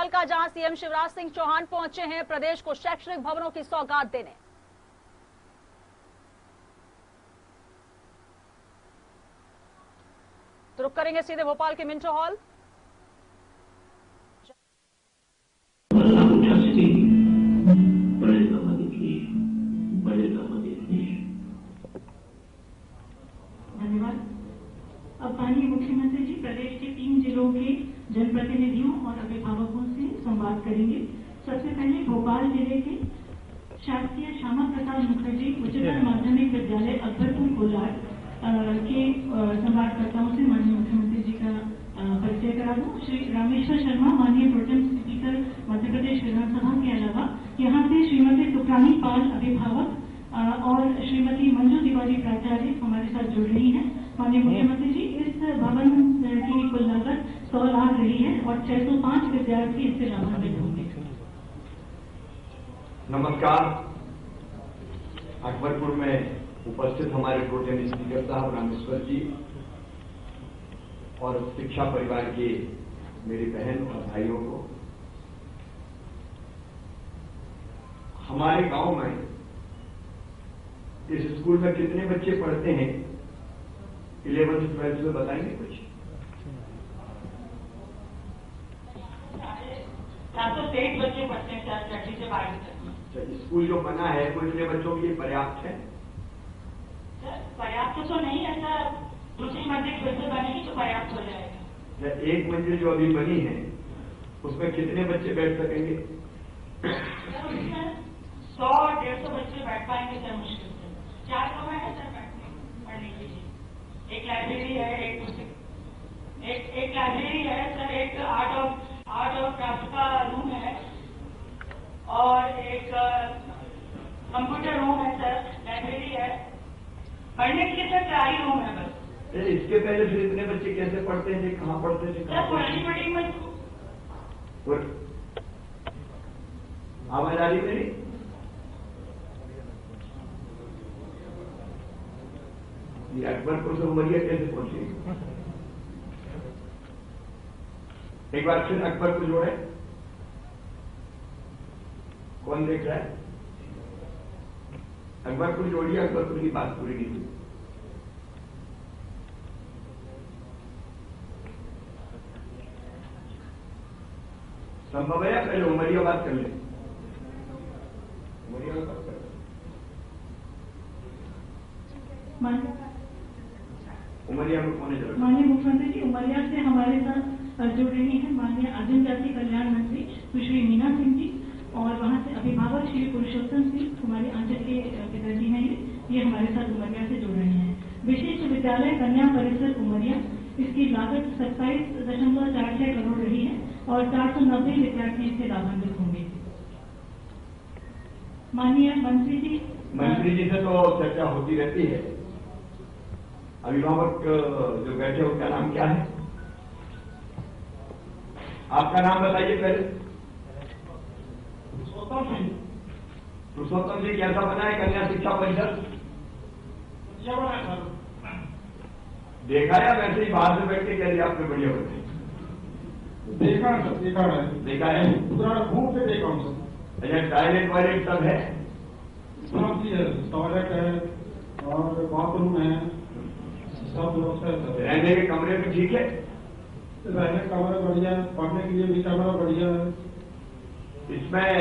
भोपाल का, जहां सीएम शिवराज सिंह चौहान पहुंचे हैं प्रदेश को शैक्षणिक भवनों की सौगात देने। तो रुक करेंगे सीधे भोपाल के मिंटो हॉल। धन्यवाद। अब माननीय मुख्यमंत्री जी प्रदेश के 3 जिलों के जनप्रतिनिधियों और अभिभावकों से संवाद करेंगे। सबसे पहले भोपाल जिले के शासकीय श्यामा प्रसाद मुखर्जी उच्चतर माध्यमिक विद्यालय अकबरपुर कोलार के संवादकर्ताओं से माननीय मुख्यमंत्री जी का परिचय करा दूं। श्री रामेश्वर शर्मा माननीय प्रोटेम स्पीकर मध्य प्रदेश विधानसभा के अलावा यहाँ से श्रीमती टुकरानी पाल अभिभावक और श्रीमती मंजू तिवारी प्राचार्य हमारे साथ जुड़ रही हैं। माननीय मुख्यमंत्री जी, इस भवन की कुल लागत 100 लाख रही है और 605 विद्यार्थी इससे लाभान्वित होंगे। नमस्कार। अकबरपुर में उपस्थित हमारे प्रोटेम स्पीकर साहब रामेश्वर जी और शिक्षा परिवार के मेरी बहन और भाइयों को, हमारे गांव में इस स्कूल में कितने बच्चे पढ़ते हैं 11th 12th में बताएंगे कुछ? 723 बच्चे पढ़ते हैं सर, 6वीं से 12वीं तक। स्कूल जो बना है वो इतने बच्चों के लिए पर्याप्त है? पर्याप्त तो नहीं है सर, दूसरी मंजिल फिर से बनेगी तो पर्याप्त हो जाएगा। एक मंजिल जो अभी बनी है उसमें कितने बच्चे बैठ सकेंगे? 100-150 बच्चे बैठ पाएंगे सर, मुश्किल से। 4 कमरे हैं सर पढ़ने के लिए। एक लाइब्रेरी है, एक लाइब्रेरी है सर, एक आर्ट और क्राफ्ट का रूम है और एक कंप्यूटर रूम है सर, लाइब्रेरी है। पढ़ने के लिए सर 4 ही रूम है बस। इसके पहले फिर इतने बच्चे कैसे पढ़ते थे, कहाँ पढ़ते थे? सर पुरानी मीटिंग में आवाज आ रही मेरी? ये अकबरपुर से उमरिया कैसे पहुंची? एक बार फिर अकबरपुर जोड़े। कौन देख रहा है? अकबरपुर जोड़िए, अकबरपुर की बात पूरी नहीं हुई। संभव है पहले उमरिया बात कर ले। उमरिया बात कर ले। उमरिया में कौन है? माननीय मुख्यमंत्री जी, उमरिया से हमारे साथ जुड़ रही है माननीय आदिम जाति कल्याण मंत्री सुश्री मीना सिंह जी और वहां से अभिभावक श्री पुरुषोत्तम सिंह हमारे अंचल के पिताजी हैं, ये हमारे साथ उमरिया से जुड़ रहे हैं। विशिष्ट विद्यालय कन्या परिसर उमरिया, इसकी लागत 27.46 करोड़ रही है और 490 विद्यार्थी इससे लाभान्वित होंगे। माननीय मंत्री जी से तो चर्चा होती रहती है। अभिभावक जो बैठे उनका नाम क्या है? आपका नाम बताइए पहले। पुरुषोत्तम जी, कैसा बना है कन्या शिक्षा परिषद? देखा या वैसे ही बाहर से बैठ के कह दिया आपने बढ़िया बने? देखा है। देखा है? घूम से देखा हूँ सर। अच्छा, टॉयलेट वॉयलेट सब है? सब चीज है, टॉयलेट है और बाथरूम है, सब व्यवस्था है सर। रहने के कमरे भी ठीक है? रहने का कमरा बढ़िया है, पढ़ने के लिए भी कमरा बढ़िया है। इसमें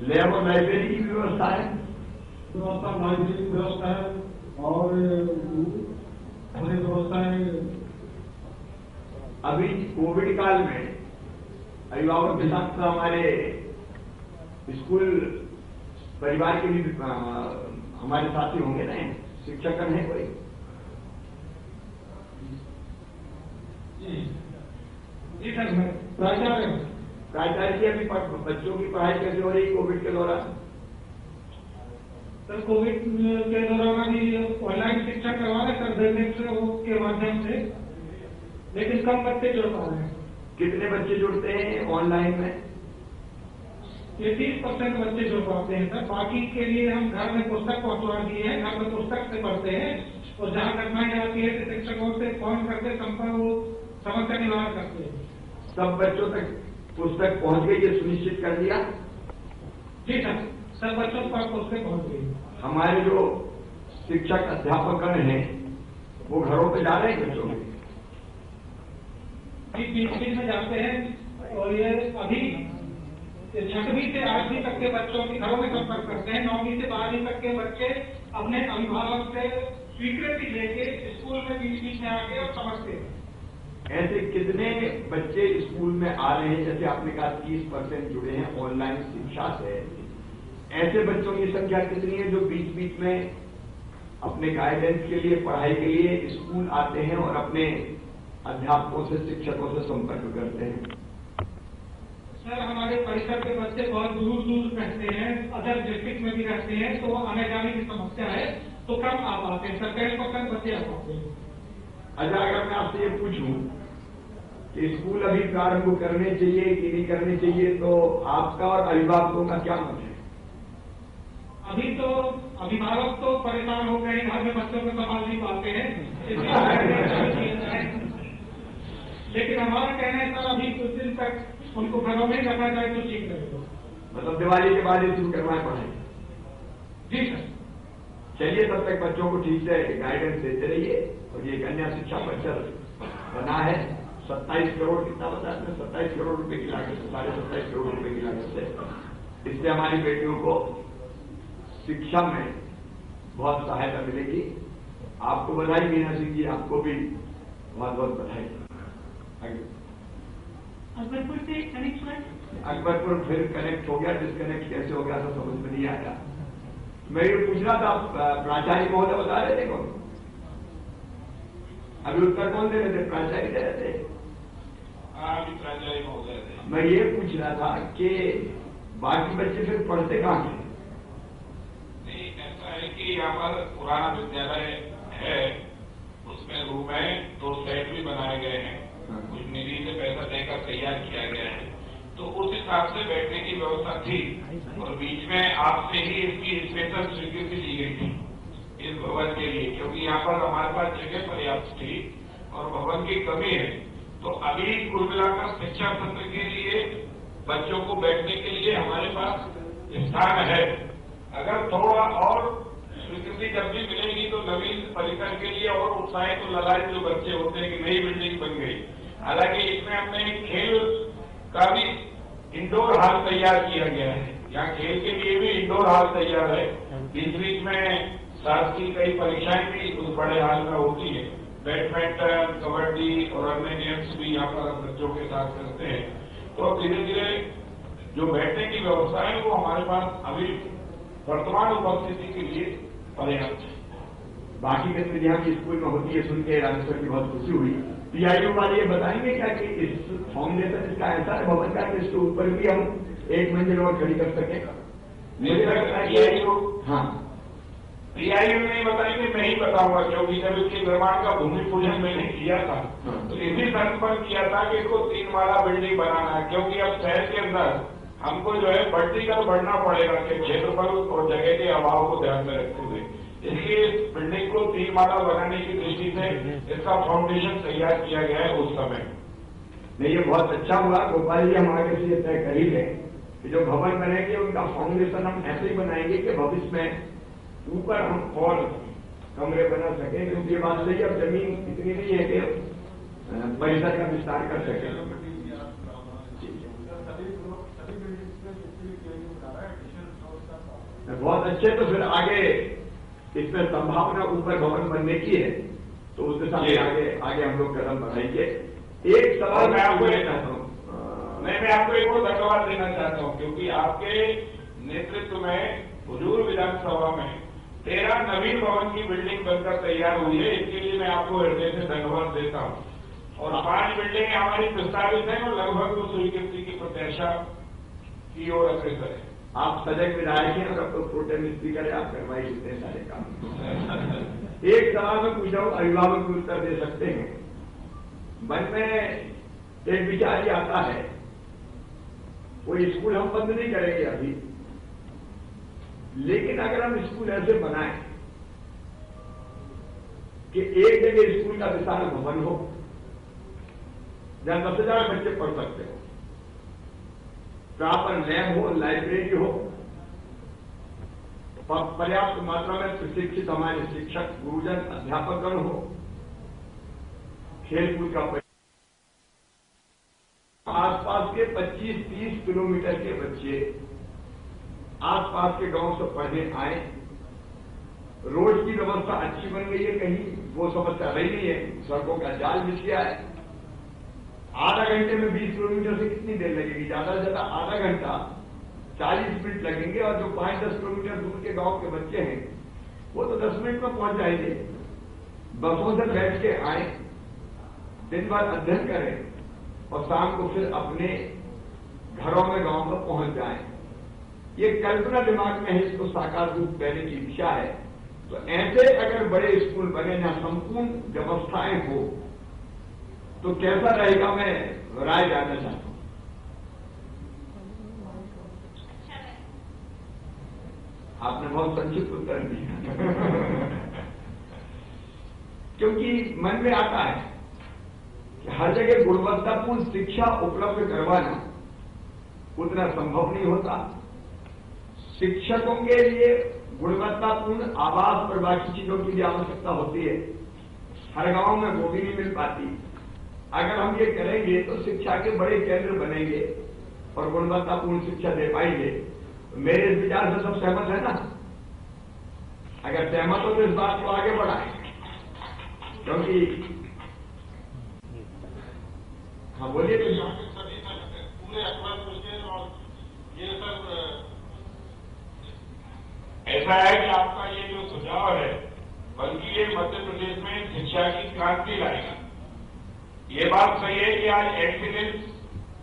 लैब और लाइब्रेरी की व्यवस्था है? व्यवस्था लाइब्रेरी की व्यवस्था है और पूरी व्यवस्था है। अभी कोविड काल में अभिभावक के साथ हमारे स्कूल परिवार के भी हमारे साथी होंगे ना, शिक्षक है कोई? जी सर, प्राचार्य जी अभी बच्चों की पढ़ाई कैसे हो रही कोविड के दौरान? सर कोविड के दौरान अभी ऑनलाइन शिक्षा करवा रहे सर, के माध्यम से, लेकिन कम बच्चे जुड़ पा रहे हैं। कितने बच्चे जुड़ते हैं ऑनलाइन में? ये 30% बच्चे जुड़ पाते हैं सर। बाकी के लिए हम घर में पुस्तक पहुंचवा दिए हैं, घर में पुस्तक से पढ़ते हैं और जहाँ कठिनाई आती है शिक्षकों से फोन करके समस्या निवारण करते हैं। सब बच्चों तक पुस्तक पहुंच गई ये सुनिश्चित कर दिया? जी सर, सब बच्चों पर पुस्तक पहुंच गई। हमारे जो शिक्षक अध्यापकगण हैं वो घरों पे जा रहे हैं बच्चों के? बीच में जाते हैं और ये अभी 6वीं से 8वीं तक के बच्चों के घरों में संपर्क करते हैं। 9वीं से 12वीं तक के बच्चे अपने अभिभावक से स्वीकृति लेके स्कूल में बीच में आके और समझते हैं। ऐसे कितने बच्चे स्कूल में आ रहे हैं? जैसे आपने कहा 30% जुड़े हैं ऑनलाइन शिक्षा से, ऐसे बच्चों की संख्या कितनी है जो बीच बीच में अपने गाइडेंस के लिए, पढ़ाई के लिए स्कूल आते हैं और अपने अध्यापकों से, शिक्षकों से संपर्क करते हैं? सर, हमारे परिसर के बच्चे बहुत दूर दूर रहते हैं, अदर डिस्ट्रिक्ट में भी रहते हैं, तो आने जाने की समस्या है, तो कम आ पाते हैं। सर 10% बच्चे आ पाते हैं। अच्छा, अगर मैं आपसे ये पूछूं कि स्कूल अभी प्रारंभ करने चाहिए कि नहीं करने चाहिए, तो आपका और अभिभावकों का क्या मत है? अभी तो अभिभावक तो परेशान हो गए, घर में बच्चों को संभाल नहीं पाते हैं, लेकिन हमारा कहना है सर अभी कुछ दिन तक उनको घरों में रखा जाए तो ठीक रहेगा। मतलब दिवाली के बाद शुरू करवाएं पढ़ाई? जी सर। चलिए, तब तक बच्चों को ठीक से गाइडेंस देते रहिए। और ये कन्या शिक्षा परिषद बना है, 27 करोड़ कितना बता है? 27 करोड़ रुपए की लागत से, 27.5 करोड़ रुपए की लागत से इससे हमारी बेटियों को शिक्षा में बहुत सहायता मिलेगी। आपको बधाई मीना सिंह जी, आपको भी बहुत बहुत बधाई। अकबरपुर से कनेक्ट हुआ? अकबरपुर फिर कनेक्ट हो गया, डिस्कनेक्ट कैसे हो गया तो समझ में नहीं आया। मैं ये पूछ रहा था, प्राचार्य महोदय बता रहे थे कौन? अभी उत्तर कौन दे रहे थे? प्राचार्य दे रहे थे? प्राचार्य महोदय थे। मैं ये पूछ रहा था कि बाकी बच्चे फिर पढ़ते कहाँ थे? नहीं, ऐसा है कि यहाँ पर पुराना विद्यालय है, उसमें रूम है, 2 सेट भी बनाए गए हैं, कुछ निधि से पैसा देकर तैयार किया गया है, तो उस हिसाब से बैठने की व्यवस्था थी। और बीच में आपसे ही इसकी स्पेशल स्वीकृति ली गई थी इस भवन के लिए, क्योंकि यहाँ पर हमारे पास जगह पर्याप्त थी और भवन की कमी है। तो अभी कुल मिलाकर शिक्षा सत्र के लिए बच्चों को बैठने के लिए हमारे पास स्थान है। अगर थोड़ा और स्वीकृति जब भी मिलेगी तो नवीन परिसर के लिए और उत्साहित तो ललायत जो बच्चे होते हैं कि नई बिल्डिंग बन गई। हालांकि इसमें हमने खेल का भी इंडोर हॉल तैयार किया गया है, यहाँ खेल के लिए भी इंडोर हॉल तैयार है। बीच बीच में साथ की कई परीक्षाएं भी उस बड़े हॉल में होती है, बैडमिंटन, कबड्डी और अन्य गेम्स भी यहाँ पर बच्चों के साथ करते हैं। तो धीरे धीरे जो बैठने की व्यवस्था है वो हमारे पास अभी वर्तमान उपस्थिति के लिए पर्याप्त है। बाकी गतिविधियां भी स्कूल में होती है, सुन के रामेश्वर की बहुत खुशी हुई। पीआईओ वाले ये बताएंगे क्या कि इस फाउंडेशन इसका ऐसा है भवन का कि इसके ऊपर भी हम एक मंजिल और खड़ी कर सके? मुझे लगता है कि हाँ, पीआईओ नहीं बताएंगे, मैं ही बताऊंगा, क्योंकि जब इसके निर्माण का भूमि पूजन मैंने किया था तो इसी शर्त पर किया था कि इसको 3 माला बिल्डिंग बनाना है, क्योंकि अब शहर के अंदर हमको जो है वर्टिकल बढ़ना पड़ेगा कि क्षेत्रफल और जगह के अभाव को ध्यान में रखते हुए, इसलिए इस बिल्डिंग को 3 माला बनाने की दृष्टि से इसका फाउंडेशन तैयार किया गया है उस समय। नहीं, ये बहुत अच्छा हुआ। गोपाल जी हम आगे से ये तय कर ही लें कि जो भवन बनेंगे उनका फाउंडेशन हम ऐसे ही बनाएंगे कि भविष्य में ऊपर हम और कमरे बना सकें, क्योंकि ये बात सही, अब जमीन इतनी नहीं है कि परिसर का विस्तार कर सके। बहुत अच्छे। तो फिर आगे इसमें संभावना ऊपर भवन बनने की है, तो उस दिशा में आगे हम लोग कदम बढ़ाएंगे। एक सवाल मैं आपको लेना चाहता हूँ, मैं आपको एक और धन्यवाद देना चाहता हूँ, क्योंकि आपके नेतृत्व में हुजूर विधानसभा में 13 नवीन भवन की बिल्डिंग बनकर तैयार हुई है। इसके लिए मैं आपको हृदय से धन्यवाद देता हूँ। और 5 बिल्डिंगें हमारी प्रस्तावित हैं और लगभग वो स्वीकृति की प्रत्याशा की ओर अग्रसर है। आप सजग विधायक हैं और अब तो प्रोटेम स्पीकर है, आप करवाई देते हैं सारे काम। एक सवाल में पूछा हूं, अभिभावक भी उत्तर दे सकते हैं। मन में एक विचार ये आता है, कोई स्कूल हम बंद नहीं करेंगे अभी, लेकिन अगर हम स्कूल ऐसे बनाएं कि एक जगह स्कूल का विशाल भवन हो जहां 10,000 बच्चे पढ़ सकते हो, प्रॉपर लैब हो, लाइब्रेरी हो, पर्याप्त मात्रा में प्रशिक्षित हमारे शिक्षक, गुरुजन, अध्यापकगण हो, खेलकूद का आसपास के 25-30 किलोमीटर के बच्चे आसपास के गांव से पढ़ने आए। रोड की व्यवस्था अच्छी बन गई है, कहीं वो समस्या रही नहीं है, सड़कों का जाल बिछ गया है। आधा घंटे में 20 किलोमीटर से कितनी देर लगेगी? ज्यादा से ज्यादा आधा घंटा, 40 मिनट लगेंगे। और जो 5-10 किलोमीटर दूर के गांव के बच्चे हैं वो तो 10 मिनट में पहुंच जाएंगे। बसों से बैठ के आए, दिन भर अध्ययन करें और शाम को फिर अपने घरों में गांव में पहुंच जाएं। ये कल्पना दिमाग में है, इसको साकार रूप देने की इच्छा है। तो ऐसे अगर बड़े स्कूल बने जहां संपूर्ण व्यवस्थाएं हो तो कैसा रहेगा, मैं राय जानना चाहता हूं। आपने बहुत संक्षिप्त उत्तर दिया क्योंकि मन में आता है कि हर जगह गुणवत्तापूर्ण शिक्षा उपलब्ध करवाना उतना संभव नहीं होता। शिक्षकों के लिए गुणवत्तापूर्ण आवास और बाकी चीजों की भी आवश्यकता होती है। हर गांव में वो भी नहीं मिल पाती। अगर हम ये करेंगे तो शिक्षा के बड़े केंद्र बनेंगे और गुणवत्तापूर्ण शिक्षा दे पाएंगे। मेरे इस विचार से सब सहमत है ना? अगर सहमत हो तो इस बात को आगे बढ़ाएं, क्योंकि हाँ बोलिए। तो पूरे अखबार और ये सब ऐसा है कि आपका ये जो सुझाव है बल्कि ये मध्य प्रदेश में शिक्षा की क्रांति लाएगा। ये बात सही है कि आज एक्सीलेंस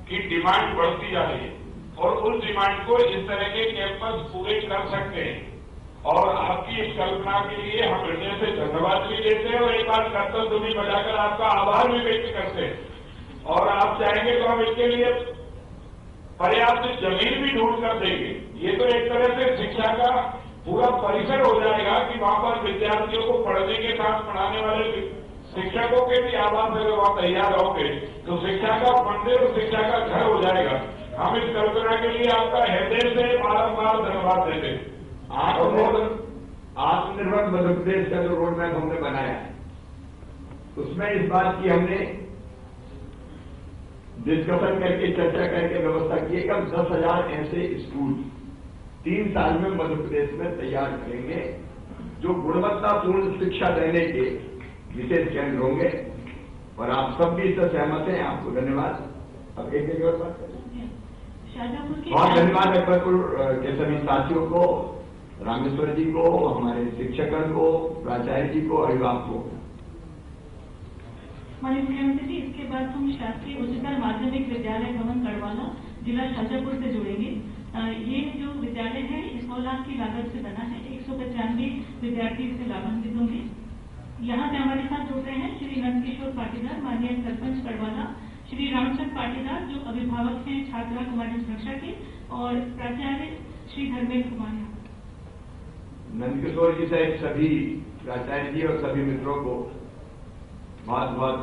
की डिमांड बढ़ती जा रही है और उस डिमांड को इस तरह के कैंपस पूरे कर सकते हैं। और आपकी इस कल्पना के लिए हम हृदय से धन्यवाद भी देते हैं और एक बार करतल ध्वनि बजाकर आपका आभार भी व्यक्त करते हैं। और आप चाहेंगे तो हम इसके लिए पर्याप्त जमीन भी ढूंढ कर देंगे। ये तो एक तरह से शिक्षा का पूरा परिसर हो जाएगा कि वहां पर विद्यार्थियों को पढ़ने के साथ पढ़ाने वाले शिक्षकों के भी आवास अगर वहां तैयार होंगे तो शिक्षा का मंदिर और शिक्षा का घर हो जाएगा। हम इस कल्पना के लिए आपका हृदय से बारंबार धन्यवाद देते हैं। आत्मनिर्भर मध्य प्रदेश का जो रोड मैप हमने बनाया है उसमें इस बात की हमने डिस्कशन करके, चर्चा करके व्यवस्था की है कि हम 10,000 ऐसे स्कूल 3 साल में मध्य प्रदेश में तैयार करेंगे जो गुणवत्तापूर्ण शिक्षा देने के विशेष केंद्र होंगे। और आप सब भी इससे सहमत हैं, आपको धन्यवाद। अब एक जगह और बात करें। बहुत धन्यवाद अकबरपुर के सभी साथियों को, रामेश्वर जी को, हमारे शिक्षकगण को, प्राचार्य जी को, अभिभावकों को। माननीय मुख्यमंत्री जी, इसके बाद हम शासकीय उच्चतर माध्यमिक विद्यालय भवन गढ़वाला जिला शाजापुर से जुड़ेंगे। ये जो विद्यालय है 100 लाख की लागत से बना है। 195 विद्यार्थी इससे लाभान्वित होंगे। यहाँ से हमारे साथ जुड़ रहे हैं श्री नंदकिशोर पाटीदार, माननीय सरपंच गढ़वाला, श्री रामचंद्र पाटीदार जो अभिभावक हैं छात्रा कुमारी सुरक्षा के, और प्राचार्य श्री धर्मेंद्र कुमार। नंदकिशोर जी सहित सभी प्राचार्य जी और सभी मित्रों को बहुत बहुत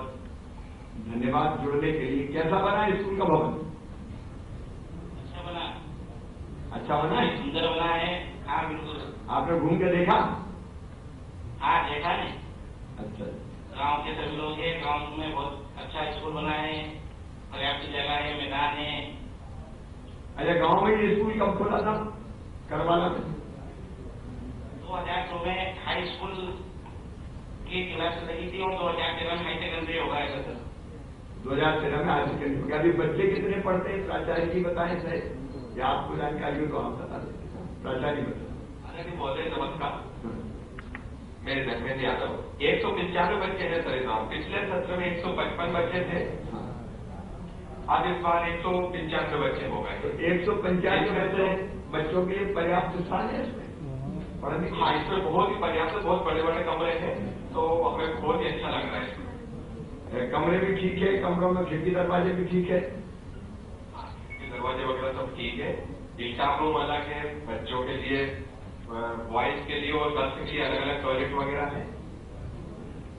धन्यवाद जुड़ने के लिए। कैसा बना स्कूल का भवन? अच्छा बना है, सुंदर बना है। हाँ बिल्कुल। आपने घूम के देखा? हाँ देखा नहीं। अच्छा, गांव के सभी लोग हैं, गांव में बहुत अच्छा स्कूल बना है, पर्याप्त जगह है, मैदान है। अच्छा, गांव में ये स्कूल कब खोला था? करवाला में 2002 में हाई स्कूल की क्लास लगी थी और 2013 में हाई सेकेंडरी होगा ऐसा सर। 2013 में हाई सेकेंडरी हो गया। अभी बच्चे कितने पढ़ते हैं प्राचार्य जी बताएं सर, या आपको जानकारी हो तो आप बता देते। प्राचार्य बताए। अरे बहुत नमस्कार, मेरे धर्मेंद्र यादव। 195 बच्चे हैं सर इस बार। पिछले सत्र में 155 बच्चे थे, आज इस बार 195 बच्चे हो गए। तो 195 बच्चों के लिए पर्याप्त स्थान है इसमें पढ़ने? हाँ, इसमें बहुत ही पर्याप्त, बहुत बड़े बड़े कमरे हैं, तो हमें बहुत ही अच्छा लग रहा है। कमरे भी ठीक है, कमरों में खिड़की दरवाजे भी ठीक है, दरवाजे वगैरह सब ठीक है। स्टाफ रूम अलग है, बच्चों के लिए, बॉयज के लिए और गर्ल्स के लिए अलग अलग टॉयलेट वगैरह है।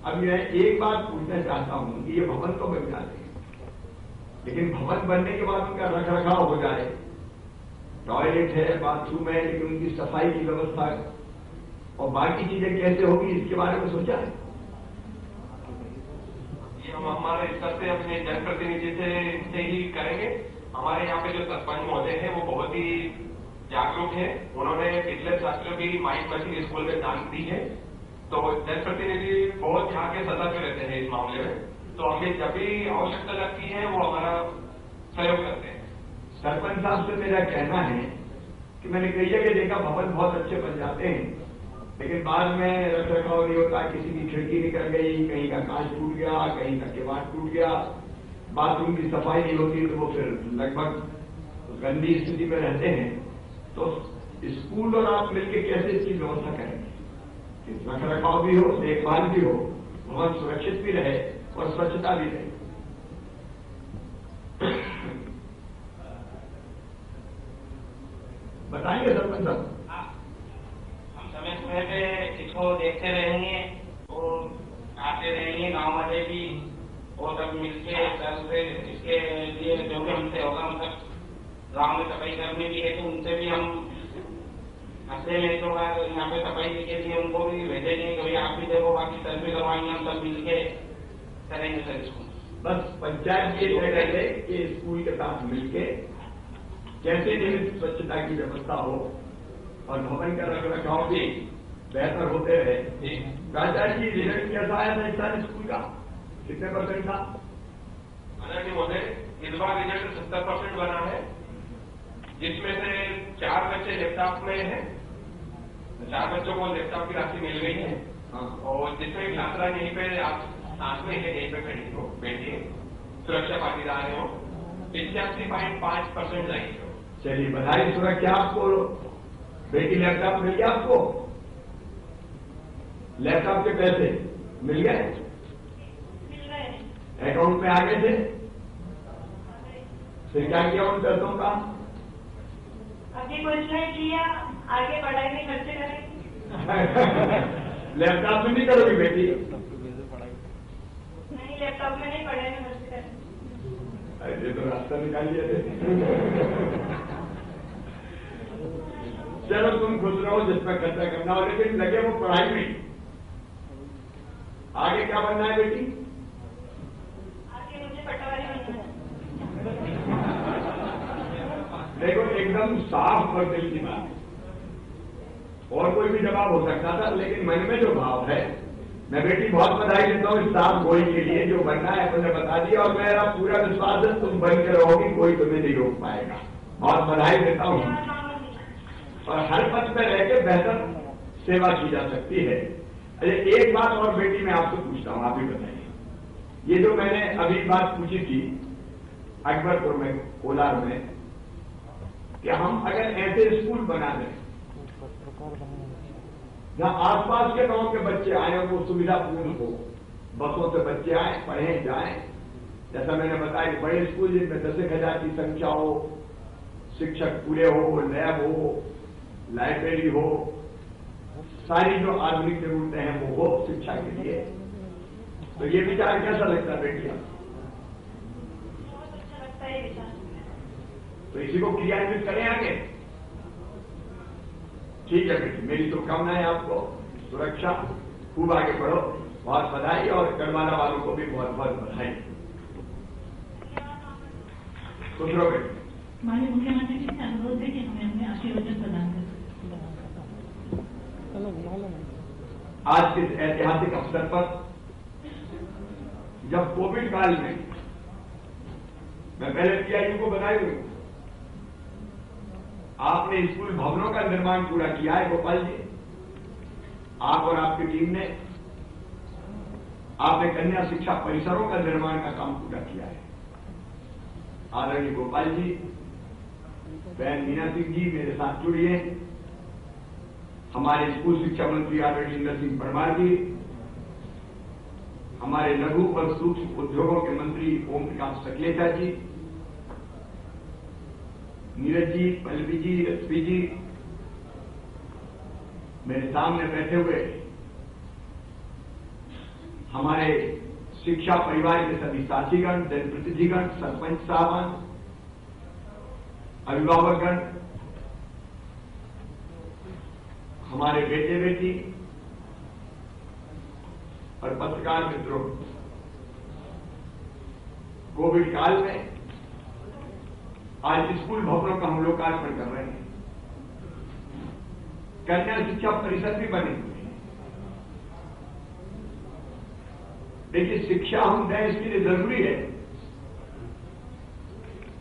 अब मैं एक बात पूछना चाहता हूं कि ये भवन तो बन जाते हैं, लेकिन भवन बनने के बाद उनका रख रखाव हो जाए टॉयलेट है, बाथरूम है, लेकिन उनकी सफाई की व्यवस्था और बाकी चीजें कैसे होगी, इसके बारे में सोचा है? ये हम हमारे स्तर से अपने जनप्रतिनिधि से ही करेंगे। हमारे यहाँ पे जो सरपंच महोदय हैं वो बहुत ही जागरूक है। उन्होंने पिछले सत्र भी माइक मशीन स्कूल में दान दी है, तो जनप्रतिनिधि बहुत यहाँ के सतर्क रहते हैं इस मामले में। तो हमें जब भी आवश्यकता लगती है वो हमारा सहयोग करते हैं। सरपंच साहब से मेरा कहना है कि मैंने कई जगह देखा भवन बहुत अच्छे बन जाते हैं, लेकिन बाद में रख रखाव नहीं होता, किसी की खिड़की निकल गई, कहीं का कांच टूट गया, कहीं का केवाड़ टूट गया, बाथरूम की सफाई नहीं होती, तो वो फिर लगभग गंदी स्थिति में रहते हैं। तो स्कूल और आप मिलकर कैसे इसकी व्यवस्था करेंगे कि रख रखाव भी हो, देखभाल भी हो, भवन सुरक्षित भी रहे और स्वच्छता भी रहे? बताइए सरपंच साहब। हम समय समय पे इसको देखते रहेंगे और आते रहेंगे गांव वाले भी, और सब मिलके से इसके लिए जो भी हमसे होगा, मतलब गांव में सफाई करनी भी है तो उनसे भी हम हंसते में तो यहाँ पे सफाई के लिए उनको भी भेजेंगे, कभी आप भी देखो, बाकी सर भी करवाएंगे, हम सब मिलके करेंगे सर इसको। बस पंचायत ये तय करे कि स्कूल के साथ मिलके कैसे नियमित स्वच्छता की व्यवस्था हो और भवन का रख रखाव भी बेहतर होते रहे। प्राचार्य जी, रिजल्ट कैसा आया था इस साल स्कूल का? कितने % था? आदरणीय महोदय, इस बार रिजल्ट 70% बना है, जिसमें से 4 बच्चे लैपटॉप में हैं, 4 बच्चों को लैपटॉप की राशि मिल गई है। और जिसमें छात्रा यहीं पे आप साथ में है, यहीं पे खड़ी हो, बैठी है, सुरक्षा पाटीदार हो, 85.5% आई हो। चलिए बधाई, सुरक्षा आपको। बेटी लैपटॉप मिल गया आपको? लैपटॉप के पैसे मिल गए? अकाउंट में आ गए थे? फिर क्या किया उन पैसों का? अभी कुछ नहीं किया, आगे पढ़ाई में खर्चे करेंगे। लैपटॉप में नहीं करोगी बेटी? नहीं, लैपटॉप में नहीं, पढ़ाई में खर्चे करेंगे। ये तो रास्ता निकाल लिया थे। चलो तुम खुश रहो, जिसमें खर्चा करना हो, लेकिन लगे वो पढ़ाई में। आगे क्या बनना है बेटी? आगे मुझे पटवारी बनना है। देखो एकदम साफ और दिल की बात, और कोई भी जवाब हो सकता था, लेकिन मन में जो भाव है, मैं बेटी बहुत बधाई देता हूँ इस साफ गोई के लिए। जो बनना है तुमने बता दिया और मेरा पूरा विश्वास है तुम बन के रहोगी, कोई तुम्हें नहीं रोक पाएगा। बहुत बधाई देता हूँ। और हर पद पर रह के बेहतर सेवा की जा सकती है। अरे एक बात और बेटी मैं आपसे पूछता हूँ, आप ही बताइए, ये जो मैंने अभी बात पूछी थी अकबरपुर में, कोलार में, कि हम अगर ऐसे स्कूल बना दें जहां आसपास के गांव के बच्चे आए और वो सुविधापूर्ण हो, बसों से बच्चे आए, पढ़ें जाएं, जैसा मैंने बताया कि बड़े स्कूल जिनमें 10,000 की संख्या हो, शिक्षक पूरे हो, लैब हो, लाइब्रेरी हो, सारी जो आधुनिक जरूरतें हैं वो हो शिक्षा के लिए, तो ये विचार कैसा लगता है बेटिया? बहुत अच्छा लगता है विचार। तो इसी को क्रियान्वित करें आगे। ठीक है बेटी, मेरी शुभकामनाएं आपको, सुरक्षा, खूब आगे बढ़ो, बहुत बधाई, और गढ़वाला वालों को भी बहुत बहुत बधाई। खुश रहो बेटी। माननीय मुख्यमंत्री जी से अनुरोध है कि हमें अपने आशीर्वचन प्रदान करें। आज के ऐतिहासिक अवसर पर, जब कोविड काल में मैं पहले पीआईयू को बधाई हुई, आपने स्कूल भवनों का निर्माण पूरा किया है गोपाल जी, आप और आपकी टीम ने। आपने कन्या शिक्षा परिसरों का निर्माण का काम पूरा किया है। आदरणीय गोपाल जी, बहन मीना सिंह जी मेरे साथ जुड़िए, हमारे स्कूल शिक्षा मंत्री आदरणीय इंद्र सिंह परमार जी, हमारे लघु और सूक्ष्म उद्योगों के मंत्री ओम प्रकाश सकलेचा जी, नीरज जी, पल्लवी जी, रश्मि जी, मेरे सामने बैठे हुए हमारे शिक्षा परिवार के सभी साथीगण, जनप्रतिनिधिगण, सरपंच साहबान, अभिभावकगण, हमारे बेटे बेटी और पत्रकार मित्रों, कोविड काल में आज स्कूल भवनों का हम लोकार्पण कर रहे हैं। कन्या शिक्षा परिषद भी बने हुए हैं। देखिए, शिक्षा हम दें इसके लिए जरूरी है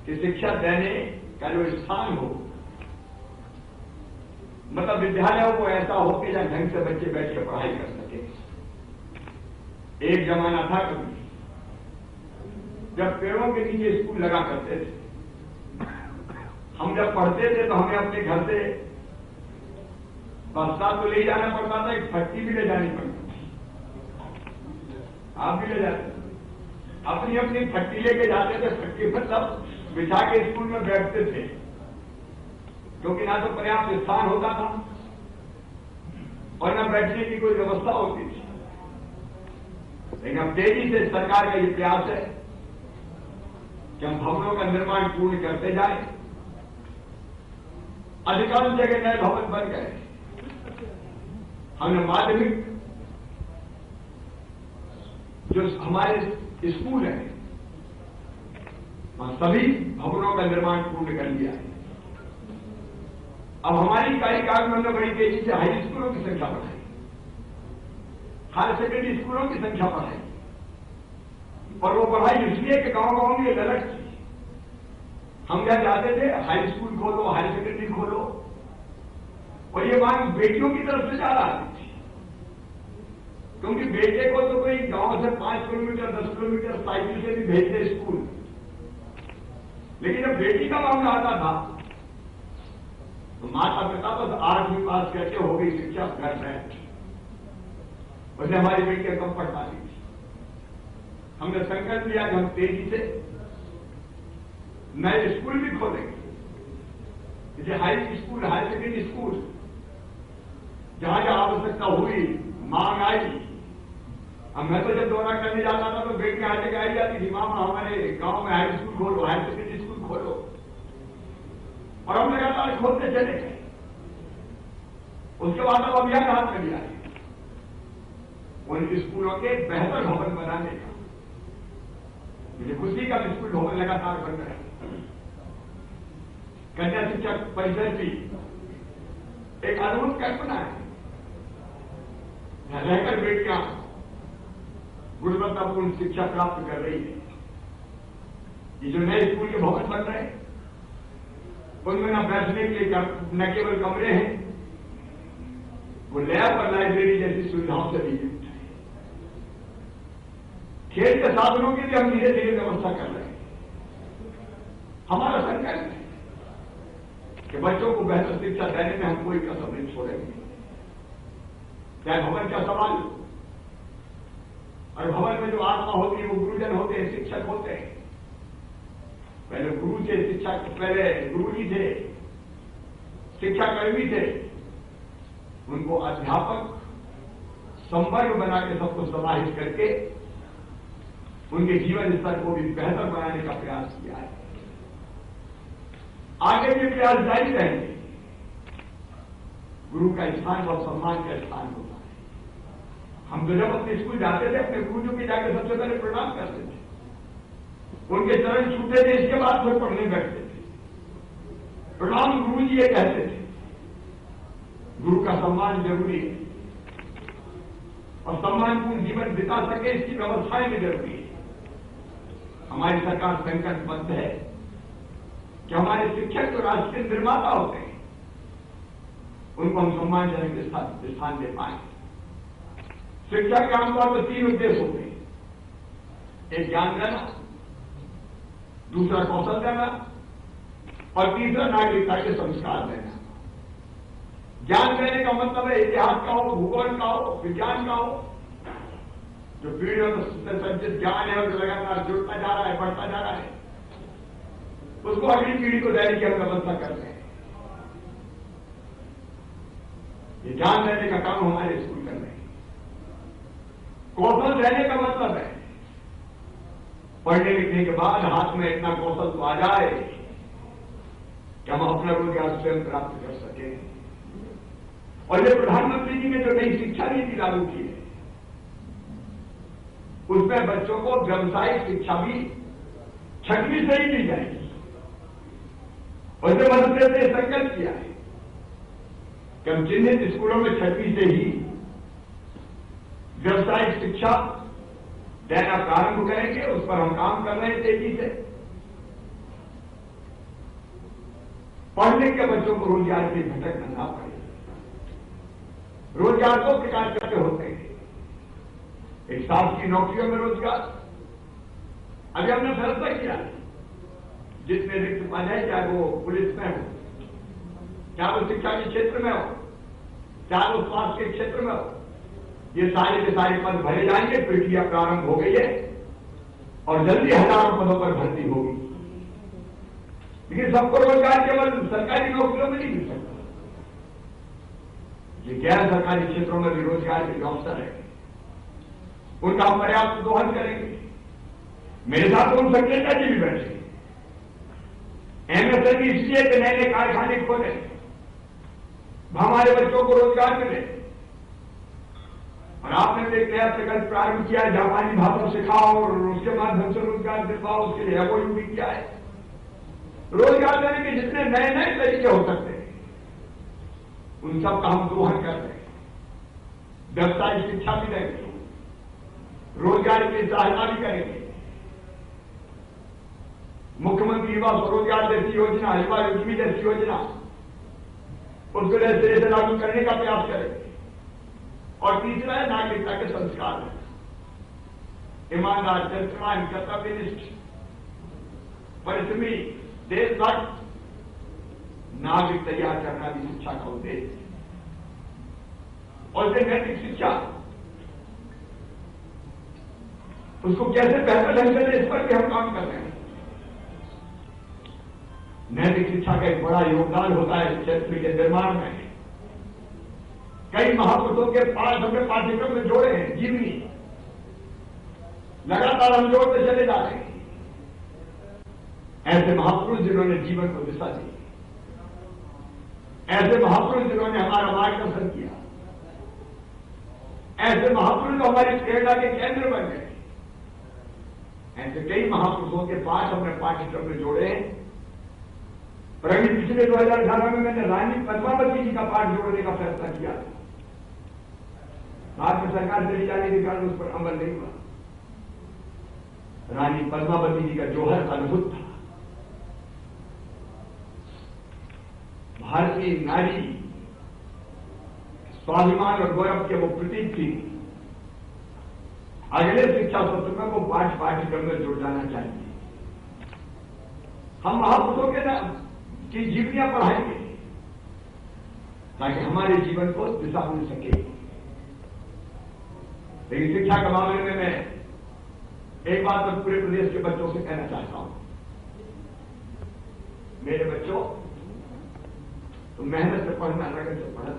कि शिक्षा देने का जो स्थान हो, मतलब विद्यालयों को ऐसा हो कि जहां ढंग से बच्चे बैठ के पढ़ाई कर सके। एक जमाना था कभी जब पेड़ों के नीचे स्कूल लगा करते थे। हम जब पढ़ते थे तो हमें अपने घर से बस्ता तो ले जाना पड़ता था, एक फट्टी भी ले जानी पड़ती थी। आप भी ले जाते, अपनी अपनी फट्टी लेके जाते थे। फट्टी पर सब बिछा के स्कूल में बैठते थे, क्योंकि ना तो पर्याप्त स्थान होता था और न बैठने की कोई व्यवस्था होती थी। लेकिन अब तेजी से सरकार का ये प्रयास है कि हम भवनों का निर्माण पूर्ण करते जाएं। अधिकांश जगह नए भवन बन गए। हमने माध्यमिक जो हमारे स्कूल हैं वहां सभी भवनों का निर्माण पूर्ण कर लिया है। अब हमारी कार्यकाल में हमने बड़ी तेजी से हाई स्कूलों की संख्या बढ़ाई, हायर सेकेंडरी स्कूलों की संख्या बढ़ाई। और वो बढ़ाई इसलिए कि गांव गांव में ये ललक थी। हम क्या चाहते थे, हाई स्कूल खोलो, हायर सेकेंडरी खोलो, और ये मांग बेटियों की तरफ से ज्यादा आती थी, क्योंकि बेटे को तो कोई गांव से 5 किलोमीटर 10 किलोमीटर साइकिल से भी भेजते स्कूल। लेकिन जब बेटी का मामला आता था तो माता पिता बस 8वीं पास करके हो गई शिक्षा, घर बैठ। वैसे हमारी बेटियां कम पढ़ पाती थी। हमने संकल्प लिया कि हम तेजी से नए स्कूल भी खोलेंगे, जैसे high school, higher secondary school. जहां जहां आवश्यकता हुई, मांग आई। अब मैं तो जब दौरा करने जाता था तो बेटी हर जगह आई जाती थी, मामा हमारे गांव में हाई स्कूल खोलो, हायर सेकेंडरी स्कूल खोलो। और हम लगातार खोलते चले गए। उसके बाद अब अभियान हाथ में लिया है उन स्कूलों के बेहतर भवन बनाने का। मुझे खुशी का स्कूल भवन लगातार बन रहे हैं। कन्या शिक्षा परिषद भी एक अद्भुत कल्पना है। रहकर बेटियां गुणवत्तापूर्ण शिक्षा प्राप्त कर रही है। ये जो नए स्कूल के भवन बन रहे हैं उनमें न बैठने के लिए न केवल कमरे हैं, वो लैब और लाइब्रेरी जैसी सुविधाओं से भी युक्त है। खेल के साधनों की भी हम धीरे धीरे व्यवस्था कर रहे हैं। हमारा संकल्प है कि बच्चों को बेहतर शिक्षा देने में हम कोई कसर नहीं छोड़ेंगे, चाहे भवन का सवाल हो। और भवन में जो आत्मा होती है वो गुरुजन होते हैं, शिक्षक होते हैं। पहले गुरु थे शिक्षक, पहले गुरु जी थे, शिक्षाकर्मी थे। उनको अध्यापक संवर्ग बना के सबको समाहित करके उनके जीवन स्तर को भी बेहतर बनाने का प्रयास किया है। आगे भी प्रयास जारी रहेंगे। गुरु का स्थान और सम्मान का स्थान होता है। हम तो जब अपने स्कूल जाते थे अपने गुरुजों के जाकर सबसे पहले प्रणाम करते थे, उनके चरण छूते थे, इसके बाद फिर पढ़ने बैठते थे। प्रणाम गुरु जी ये कहते थे। गुरु का सम्मान जरूरी है और सम्मानपूर्ण जीवन बिता सके इसकी व्यवस्थाएं भी जरूरी है। हमारी सरकार संकल्पबद्ध है कि हमारे शिक्षक जो राष्ट्र के निर्माता होते हैं उनको हम सम्मानजनक स्थान दे पाए। शिक्षा के आमतौर पर 3 उद्देश्य होते हैं। एक ज्ञान देना, दूसरा कौशल देना और तीसरा नागरिकता के संस्कार देना। ज्ञान देने का मतलब है इतिहास का हो, भूगोल का हो, विज्ञान का हो। जो पीढ़ियों से संचित ज्ञान है और लगातार जुड़ता जा रहा है, बढ़ता जा रहा है, उसको अगली पीढ़ी को देने की हम व्यवस्था कर रहे हैं। ये ज्ञान देने का काम हमारे स्कूल कर रहे हैं। कौशल देने का मतलब है पढ़ने लिखने के बाद हाथ में इतना कौशल तो आ जाए कि हम अपना रोजगार स्वयं प्राप्त कर सकें। और ये प्रधानमंत्री जी ने जो नई शिक्षा नीति लागू की है, उसमें बच्चों को व्यावसायिक शिक्षा भी 6वीं से ही दी जाएगी। और इसमें मध्य प्रदेश ने संकल्प किया है कि हम चिन्हित स्कूलों में 6वीं से ही व्यावसायिक शिक्षा देना प्रारंभ करेंगे। उस पर हम काम कर रहे हैं तेजी से। पढ़ने के बच्चों को रोजगार के भटकना ना पड़े। रोजगार 2 प्रकार के होते हैं, एक शासकीय नौकरियों में रोजगार, अभी हमने फैसला किया जितने रिक्त पद है, चाहे वो पुलिस में हो, चाहे वो शिक्षा के क्षेत्र में हो, चाहे वो स्वास्थ्य के क्षेत्र में हो, ये सारे के सारे पद भरे जाएंगे। प्रक्रिया प्रारंभ हो गई है और जल्दी हजारों पदों पर भर्ती होगी। लेकिन सबको रोजगार केवल सरकारी नौकरियों में नहीं मिल सकता, ये गैर सरकारी क्षेत्रों में भी रोजगार के अवसर है, उनका हम पर्याप्त दोहन करेंगे। मेरे साथ उन सेक्रेटरी जी भी बैठे, एमएसएमई इसलिए कि नए नए कारखाने खोले, हमारे बच्चों को रोजगार मिले। और आपने तो एक नया प्रकल्प प्रारंभ किया, जापानी भाषा सिखाओ और उसके माध्यम से रोजगार दिलवाओ, उसके लिए एमओयू भी किया है। रोजगार देने के जितने नए नए तरीके हो सकते हैं, उन सब का हम दोहन कर रहे हैं। व्यवसायिक शिक्षा भी देंगे, रोजगार की सहायता भी करेंगे। मुख्यमंत्री युवा स्वरोजगार जैसी योजना, युवा योजना जैसी योजना, उसको जैसे लागू करने का प्रयास करेंगे। और तीसरा है नागरिकता के संस्कार, ईमानदार, चरित्रवान, कर्तव्यनिष्ठ, परिश्रमी, देशभक्त नागरिक तैयार करना भी शिक्षा का उद्देश्य है। और नैतिक शिक्षा, उसको कैसे बेहतर ढंग से, इस पर भी हम काम कर रहे हैं। नैतिक शिक्षा का एक बड़ा योगदान होता है चरित्र के निर्माण में। कई महापुरुषों के पाठ हमने पाठ्यक्रम में जोड़े हैं, जीवनी लगातार हम जोड़ते चले जा रहे हैं। ऐसे महापुरुष जिन्होंने जीवन को दिशा दी, ऐसे महापुरुष जिन्होंने हमारा मार्गदर्शन किया, ऐसे महापुरुष जो हमारी प्रेरणा के केंद्र बन गए, ऐसे कई महापुरुषों के पाठ हमने पाठ्यक्रम में जोड़े हैं। पर अभी पिछले 2018 में मैंने रानी पद्मावती जी का पाठ जोड़ने का फैसला किया था। बाद में सरकार चली जाने के कारण उस पर अमल नहीं हुआ। रानी पद्मावती जी का जोहर अद्भुत था। भारतीय नारी स्वाभिमान और गौरव के वो प्रतीक थी। अगले शिक्षा सत्र में वो पाठ्यक्रम में जुड़ जाना चाहिए। हम महापुरुषों के नाम की जीवनियां पढ़ाएंगे ताकि हमारे जीवन को दिशा मिल सके। लेकिन शिक्षा के मामले में मैं एक बात तो पूरे प्रदेश के बच्चों से कहना चाहता हूं, मेरे बच्चों, तो मेहनत से पढ़ना, लगन से पढ़ना।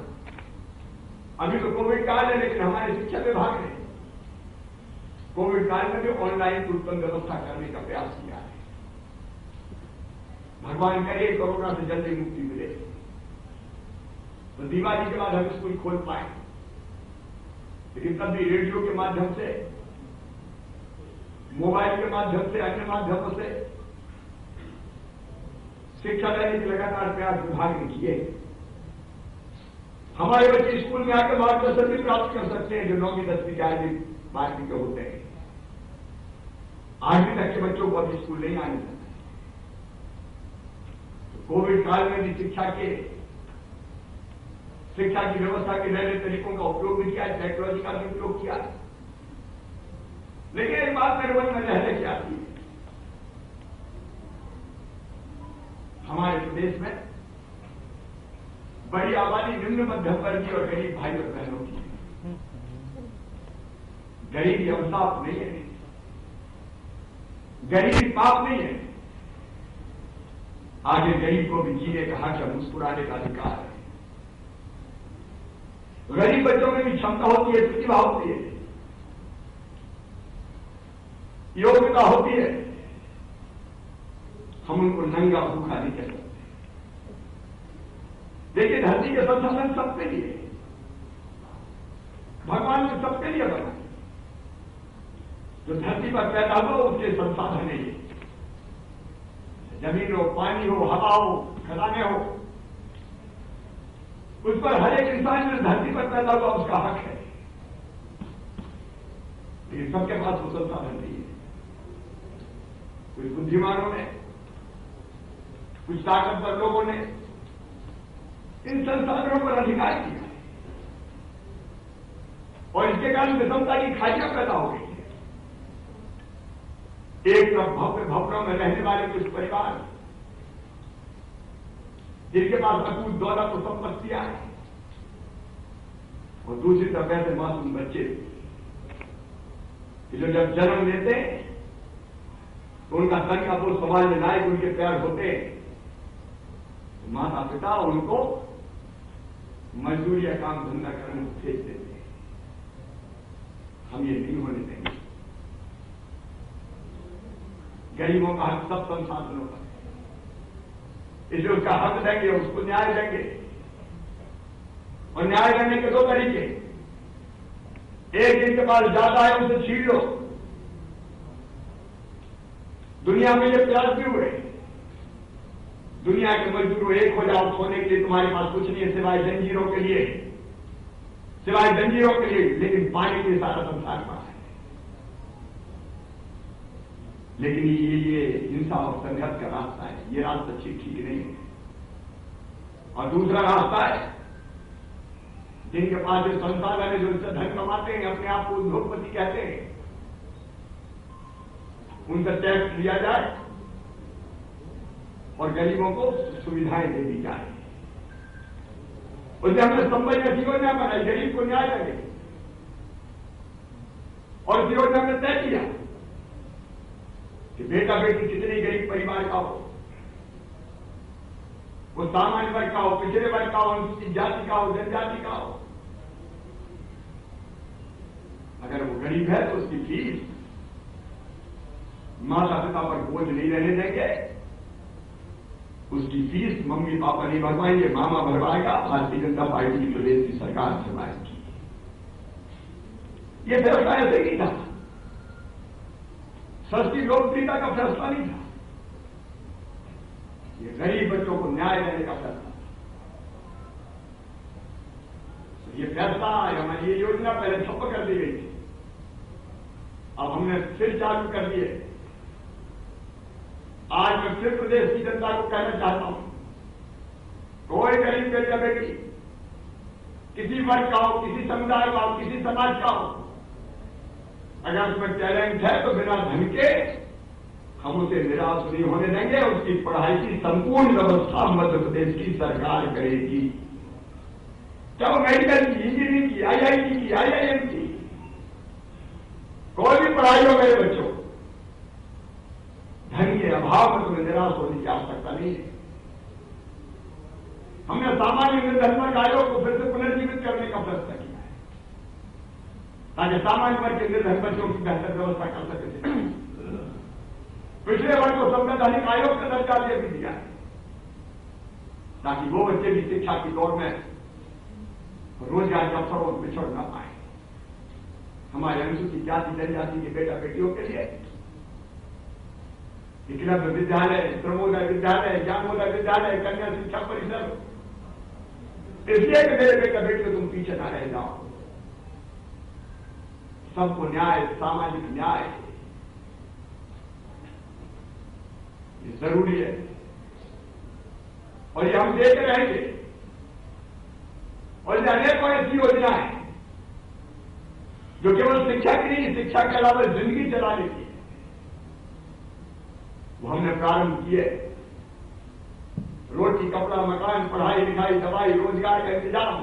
अभी तो कोविड काल है, लेकिन हमारे शिक्षा विभाग ने कोविड काल में भी ऑनलाइन उत्पन्न व्यवस्था करने का प्रयास किया है। भगवान करे कोरोना से जल्दी मुक्ति मिले तो दिवाली के बाद हम स्कूल खोल पाए। लेकिन तब भी रेडियो के माध्यम से, मोबाइल के माध्यम से, अन्य माध्यमों से शिक्षा देने के लगातार प्रयास विभाग ने किए। हमारे बच्चे स्कूल में आकर मार्गदर्शन भी प्राप्त कर सकते हैं, जो 9वीं 10वीं 11वीं 12वीं के होते हैं। 8वीं तक के बच्चों को अभी स्कूल नहीं आने देते। कोविड काल में भी शिक्षा की व्यवस्था के नए नए तरीकों का उपयोग भी किया, टेक्नोलॉजी का भी उपयोग किया। लेकिन एक बात मेरे मन में रहने की आती है, हमारे प्रदेश में बड़ी आबादी निम्न मध्यम वर्गीय और गरीब भाई और बहनों की है। गरीबी अवसाप नहीं है, गरीबी पाप नहीं है। आगे गरीब को भी जीने का हक है, मुस्कुराने का अधिकार है। गरीब बच्चों में भी क्षमता होती है, प्रतिभा होती है, योग्यता होती है। हम उनको नंगा भूखा नहीं कह सकते। देखिए, धरती के संसाधन सबके लिए, भगवान ने सबके लिए बनाया। जो धरती पर पैदा हो उसके संसाधन है ये, जमीन हो, पानी हो, हवा हो, खदानें हो, उस पर हर एक इंसान जो धरती पर पैदा हुआ उसका हक है, लेकिन सबके पास वो संसाधन नहीं है। कुछ बुद्धिमानों ने, कुछ ताकतवर लोगों ने इन संसाधनों पर अधिकार किया और इसके कारण विषमता की खाइयां पैदा हो गई है। एक तरफ भव्य भवनों में रहने वाले कुछ परिवार जिनके पास अकूत दौलत और संपत्तियां हैं, और दूसरी तरफ ऐसे मासूम बच्चे जो जब जन्म लेते हैं तो उनका तन का वो समाज लायक उनके पैर होते हैं, तो माता पिता उनको मजदूरी या काम धंधा करने को भेज देते हैं। हम ये नहीं होने देंगे। गरीबों का हक सब संसाधनों पर है, इसलिए उसका हक देंगे, उसको न्याय देंगे। और न्याय करने के दो तरीके, एक जिनके पास ज्यादा है उसे छीन लो। दुनिया में ये प्रयास भी हुए, दुनिया के मजदूरों एक हो जाओ, सोने के लिए तुम्हारे पास कुछ नहीं है सिवाय जंजीरों के लिए, सिवाय जंजीरों के लिए, लेकिन पाने के लिए सारा संसार पास है। लेकिन ये हिंसा और संघर्ष का रास्ता है, ये रास्ता ठीक नहीं है। और दूसरा रास्ता है जिनके पास जो संसाधन है, जो उनसे धन कमाते हैं, अपने आप को उद्योगपति कहते हैं, उनसे टैक्स लिया जाए और गरीबों को सुविधाएं दे दी जाए। उससे हमने संबल की योजना बनाई, गरीब को न्याय लगे, और उस योजना में तय किया कि बेटा बेटी कितने गरीब परिवार का हो, वो सामान्य वर्ग का हो, पिछड़े वर्ग का हो, अनुसूचित जाति का हो, जनजाति का हो, अगर वो गरीब है तो उसकी फीस माता पिता पर बोझ नहीं रहने देंगे, उसकी फीस मम्मी पापा नहीं भरवाएंगे, मामा भरवाएगा, भारतीय जनता पार्टी की प्रदेश की सरकार भरवाएगी। ये फैसला ऐसे नहीं था, सस्ती लोकप्रियता का फैसला नहीं था, ये गरीब बच्चों को न्याय देने का फैसला था। ये फैसला, हमारी ये योजना पहले ठप्प कर दी गई थी, अब हमने फिर चालू कर दिए। आज मैं फिर प्रदेश की जनता को कहना चाहता हूं, कोई गरीब बेटा बेटी किसी वर्ग का हो, किसी समुदाय का हो, किसी समाज का हो, अगर उसमें टैलेंट है तो बिना धन के हम उसे निराश नहीं होने देंगे। उसकी पढ़ाई की संपूर्ण व्यवस्था मध्य प्रदेश की सरकार करेगी, चाहे मेडिकल की, इंजीनियरिंग की, IIT की, IIM की, कोई भी पढ़ाई हो मेरे बच्चों, धन के अभाव में तुम्हें निराश होने की आवश्यकता नहीं है। हमने सामान्य निर्धन वर्ग आयोग को फिर से पुनर्जीवित करने का फैसला किया है, ताकि सामान्य वर्ग के निर्धन बच्चों की बेहतर व्यवस्था कर सके। पिछले वर्ग को संवैधानिक आयोग का दर्जा भी दिया है, ताकि वो बच्चे भी शिक्षा की दौड़ में रोजगार के अवसरों में पिछड़ न पाए। हमारे अनुसूचित जाति जनजाति के बेटा बेटियों के लिए एकलव्य विद्यालय, प्रमोदय विद्यालय, ज्ञानोदय विद्यालय, कन्या शिक्षा परिसर, इसलिए कि मेरे बेटा बेटी तुम पीछे ना रह जाओ। सबको न्याय, सामाजिक न्याय ये जरूरी है, और ये हम देते रहेंगे। और ये अनेकों ऐसी योजनाएं जो केवल शिक्षा की नहीं, शिक्षा के अलावा जिंदगी चलाने की, वो हमने प्रारंभ किए। रोटी, कपड़ा, मकान, पढ़ाई लिखाई, दवाई, रोजगार का इंतजाम,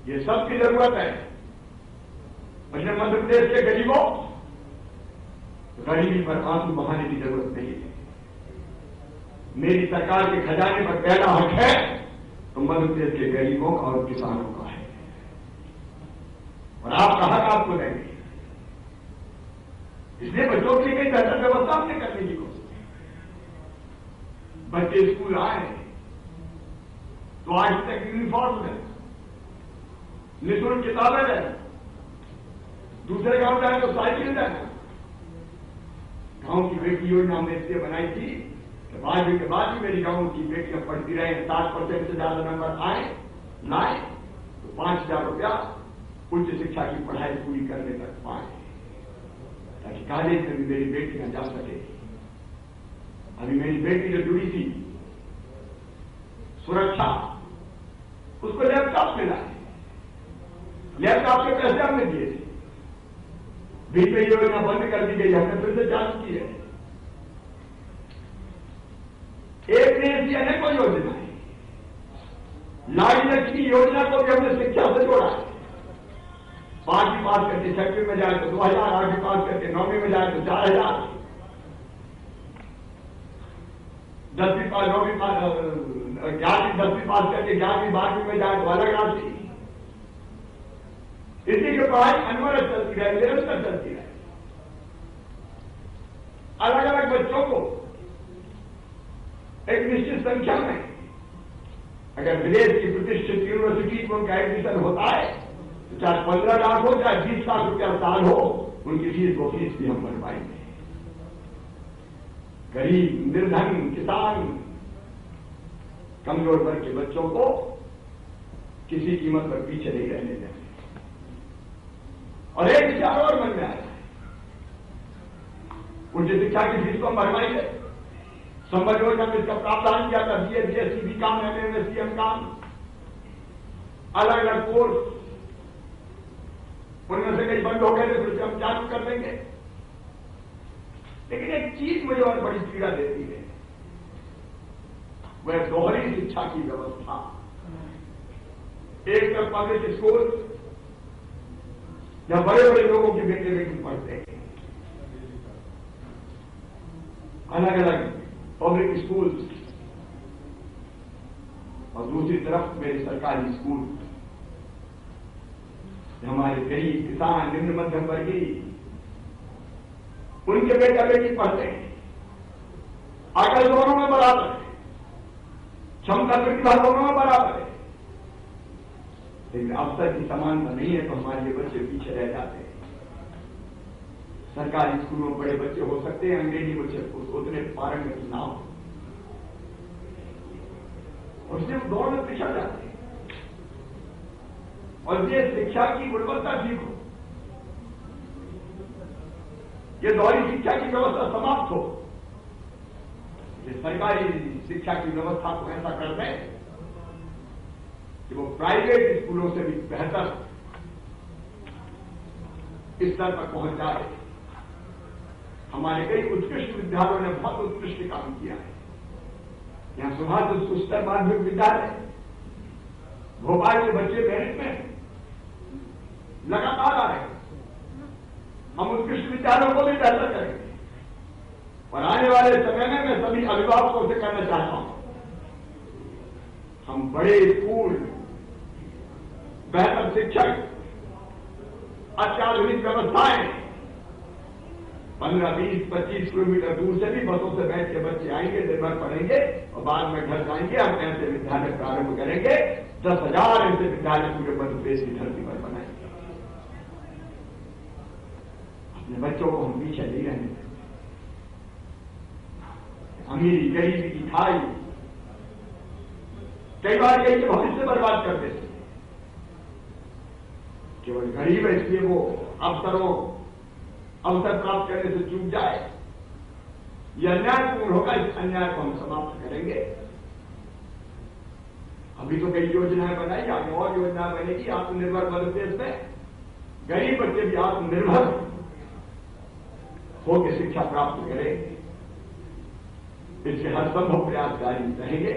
ये सबकी जरूरत है। मध्य प्रदेश के गरीबों, गरीबी पर आंसू बहाने की जरूरत नहीं है। मेरी सरकार के खजाने पर पहला हक है तो मध्य प्रदेश के गरीबों का और किसानों का है, और आपका हक आपको देंगे। इसलिए बच्चों की कई बेहतर व्यवस्था हमने करने की कोशिश की। बच्चे स्कूल आए तो आज तक यूनिफॉर्म है, निःशुल्क किताबें देना, दूसरे गांव जाए तो साइकिल देना। गांव की बेटी योजना हमने इसलिए बनाई थी कि बाद के बाद भी मेरी गांव की बेटियां पढ़ती रहे, 60% से ज्यादा नंबर लाए तो 5,000 रुपया उच्च शिक्षा की पढ़ाई पूरी करने तक पाए, ताकि कॉलेज में भी मेरी बेटियां जा सके। अभी मेरी बेटी जो जुड़ी थी सुरक्षा, उसको लैपटॉप मिला है, लैपटॉप के पैसे हमने दिए थे, बीच में योजना बंद कर दी गई, हमने फिर से जांच की है। एक ने ऐसी अनेकों योजना है, लाड़ी लक्ष्मी योजना को भी हमने शिक्षा से जोड़ा है। 5वीं पास करके 6वीं में जाए तो 2,000, 8वीं पास करके 9वीं में जाए तो 4,000, 10वीं पास 9वीं पास 11वीं 10वीं पास करके 11वीं 12वीं में जाए तो अलग राशि। इसी की पढ़ाई अनवरत चलती रहे, निरंतर चलती रहे। अलग अलग बच्चों को एक निश्चित संख्या में, अगर विदेश की प्रतिष्ठित यूनिवर्सिटी में उनका एडमिशन होता है तो चाहे 15 लाख हो चाहे 20 लाख रुपया साल हो, उनकी फीस वो फीस भी हम भर पाएंगे। गरीब, निर्धन, किसान, कमजोर वर्ग के बच्चों को किसी कीमत पर पीछे नहीं रहने देंगे। और एक विचार और मन में आया, उच्च शिक्षा की फीस को हम भरवाएंगे। संबल योजना में इसका प्रावधान किया था, BA, BSc, BCom, MA, MSc, MCom, अलग अलग कोर्स, उनमें से कई बंद हो गए थे, फिर से हम चालू कर देंगे। लेकिन एक चीज मुझे और बड़ी पीड़ा देती है, वह दोहरी शिक्षा की व्यवस्था। एक तरफ पब्लिक स्कूल जहां बड़े बड़े लोगों के बेटे बेटी पढ़ते हैं, अलग अलग पब्लिक स्कूल, और दूसरी तरफ मेरे सरकारी स्कूल, हमारे गरीब, किसान, निम्न मध्यम वर्गीय, उनके बेटा बेटी पढ़ते हैं। आकल दोनों में बराबर है, क्षमता प्रतिभा दोनों में बराबर है, लेकिन अवसर की समानता नहीं है, तो हमारे ये बच्चे पीछे रह जाते हैं। सरकारी स्कूलों में बड़े बच्चे हो सकते हैं, अंग्रेजी बच्चे उतने पारंगत ना हो, और सिर्फ दौड़ में पिछड़ जाते हैं। और ये शिक्षा की गुणवत्ता ठीक हो, ये दोहरी शिक्षा की व्यवस्था समाप्त हो, ये सरकारी शिक्षा की व्यवस्था को ऐसा कर दें कि वो प्राइवेट स्कूलों से भी बेहतर स्तर पर पहुंच जाए। हमारे कई उत्कृष्ट विद्यालयों ने बहुत उत्कृष्ट काम किया है। यहां सुभाष उच्चतर माध्यमिक विद्यालय भोपाल के बच्चे मेरिट में लगातार आ रहे हैं। हम उत्कृष्ट विद्यालयों को भी बेहतर करेंगे, और आने वाले समय में मैं सभी अभिभावकों से कहना चाहता हूं, हम बड़े स्कूल, बेहतर शिक्षक, अत्याधुनिक व्यवस्थाएं, 15, 20, 25 किलोमीटर दूर से भी बसों से बैठ के बच्चे आएंगे, दिन भर पढ़ेंगे और बाद में घर जाएंगे। हम ऐसे विद्यालय प्रारंभ करेंगे, 10,000 ऐसे विद्यालय पूरे मध्य प्रदेश की धरती पर बनाएंगे। अपने बच्चों को हम पीछे नहीं रहने देंगे। अमीरी गरीबी की खाई कई बार कई भविष्य बर्बाद कर देते, केवल गरीब है इसलिए वो अवसर प्राप्त करने से चूक जाए, यह अन्यायपूर्ण होगा। इस अन्याय को हम समाप्त करेंगे। अभी तो कई योजनाएं बनाई, आगे और योजना बनेगी। आत्मनिर्भर मध्य प्रदेश में गरीब बच्चे भी आत्मनिर्भर होकर शिक्षा प्राप्त करेंगे। इसके हर संभव प्रयास जारी रहेंगे।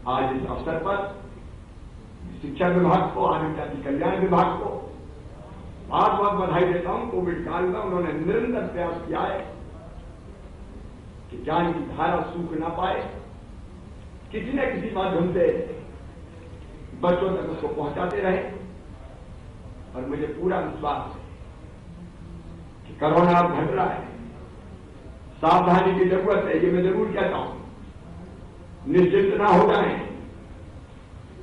आज इस अवसर पर शिक्षा विभाग को, आदिम जाति कल्याण विभाग को बहुत बहुत बधाई देता हूं। कोविड काल में उन्होंने निरंतर प्रयास किया है कि ज्ञान की धारा सूख ना पाए, किसी न किसी माध्यम से बच्चों तक उसको पहुंचाते रहे। और मुझे पूरा विश्वास है कि कोरोना अब घट रहा है, सावधानी की जरूरत है, ये मैं जरूर कहता हूं। निश्चिंत ना हो जाएं,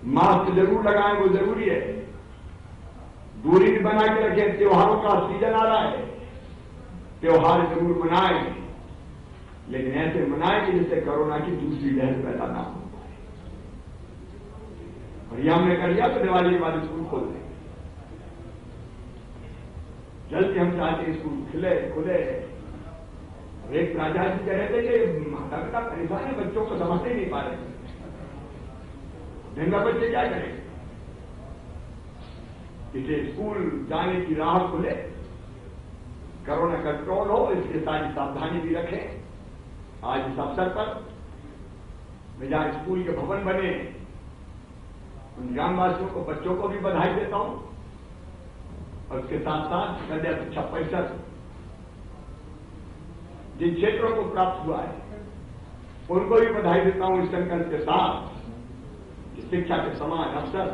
मास्क जरूर लगाएं, वो जरूरी है। दूरी भी बना के रखें। त्योहारों का सीजन आ रहा है, त्योहार जरूर मनाएं, लेकिन ऐसे मनाएं कि जिससे कोरोना की दूसरी लहर पैदा ना हो। और ये हमने कर लिया तो दिवाली के बाद स्कूल खोल देंगे। जल्दी हम चाहते हैं स्कूल खुले। एक प्राचार्य जी कह रहे थे कि माता पिता परेशान है, बच्चों को समझते ही नहीं पा रहे, महंगा बच्चे क्या करें। इसे स्कूल जाने की राह खुले, कोरोना कंट्रोल हो, इसके सारी सावधानी भी रखें। आज इस अवसर पर मैं जहां स्कूल के भवन बने, उन ग्रामवासियों को, बच्चों को भी बधाई देता हूं, और उसके साथ साथ कन्या शिक्षा परिषद जिन क्षेत्रों को प्राप्त हुआ है उनको भी बधाई देता हूं, इस संकल्प के साथ कि शिक्षा के समान अवसर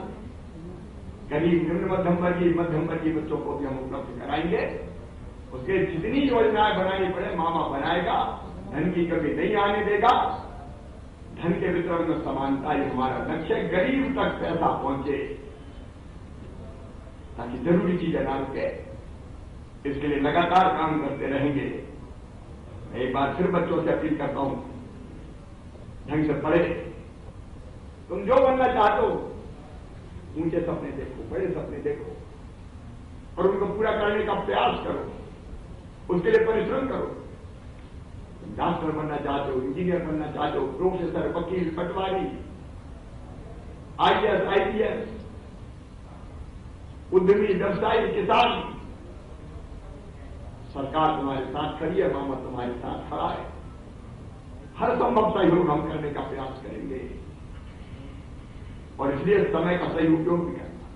गरीब, निम्न मध्यम वर्गीय बच्चों को भी हम उपलब्ध कराएंगे। उसके जितनी योजनाएं बनानी पड़े मामा बनाएगा, धन की कमी नहीं आने देगा। धन के वितरण में समानता ही हमारा लक्ष्य है, गरीब तक पैसा पहुंचे ताकि जरूरी चीजें ना रुके। इसके लिए लगातार काम करते रहेंगे। एक बार फिर बच्चों से अपील करता हूं, ढंग से पढ़े। तुम जो बनना चाहते हो, ऊंचे सपने देखो, बड़े सपने देखो, और उनको पूरा करने का प्रयास करो, उसके लिए परिश्रम करो। तुम डॉक्टर बनना चाहते हो, इंजीनियर बनना चाहते हो, प्रोफेसर, वकील, पटवारी, IAS, IPS, उद्यमी, व्यवसायी, किसान, सरकार तुम्हारे साथ खड़ी है, मामा तुम्हारे साथ खड़ा है। हर संभव सहयोग हम करने का प्रयास करेंगे, और इसलिए समय का सही उपयोग भी करना।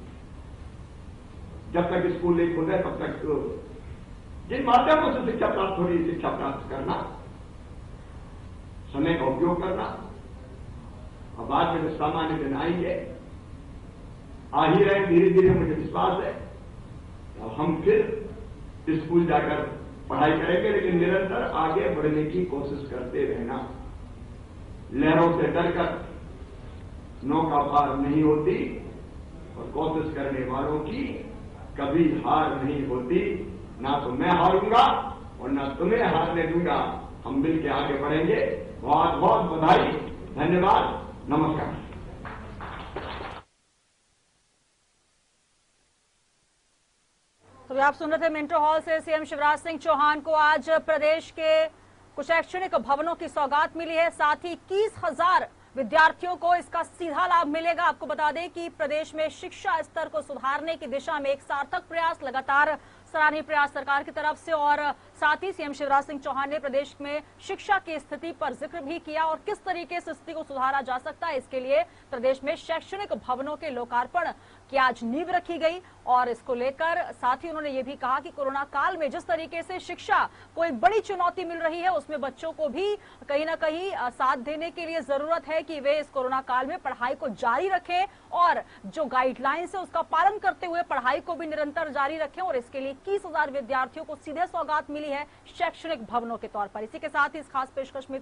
जब तक स्कूल नहीं खुले तब तक जिन माध्यमों से शिक्षा प्राप्त हो रही है, शिक्षा प्राप्त करना, समय का उपयोग करना। और बाद में जो सामान्य दिन आएंगे, आ ही रहे, धीरे धीरे मुझे विश्वास है तो हम फिर स्कूल जाकर पढ़ाई करेंगे, लेकिन निरंतर आगे बढ़ने की कोशिश करते रहना। लहरों से डरकर नौका पार नहीं होती, और कोशिश करने वालों की कभी हार नहीं होती। ना तो मैं हारूंगा और ना तुम्हें हारने दूंगा। हम मिलकर आगे बढ़ेंगे। बहुत बहुत बधाई, धन्यवाद, नमस्कार। तो आप सुन रहे थे मिंटो हॉल से सीएम शिवराज सिंह चौहान को आज प्रदेश के कुछ शैक्षणिक भवनों की सौगात मिली है। साथ ही 21,000 विद्यार्थियों को इसका सीधा लाभ मिलेगा। आपको बता दें कि प्रदेश में शिक्षा स्तर को सुधारने की दिशा में एक सार्थक प्रयास, लगातार सराहनीय प्रयास सरकार की तरफ से। और साथ ही सीएम शिवराज सिंह चौहान ने प्रदेश में शिक्षा की स्थिति पर जिक्र भी किया और किस तरीके से स्थिति को सुधारा जा सकता है। इसके लिए प्रदेश में शैक्षणिक भवनों के लोकार्पण की आज नींव रखी गई, और इसको लेकर साथ ही उन्होंने ये भी कहा कि कोरोना काल में जिस तरीके से शिक्षा को एक बड़ी चुनौती मिल रही है, उसमें बच्चों को भी कहीं ना कहीं साथ देने के लिए जरूरत है कि वे इस कोरोना काल में पढ़ाई को जारी रखें, और जो गाइडलाइंस है उसका पालन करते हुए पढ़ाई को भी निरंतर जारी रखें। और इसके लिए 21,000 विद्यार्थियों को सीधे सौगात मिली है शैक्षणिक भवनों के तौर पर। इसी के साथ ही इस खास पेशकश में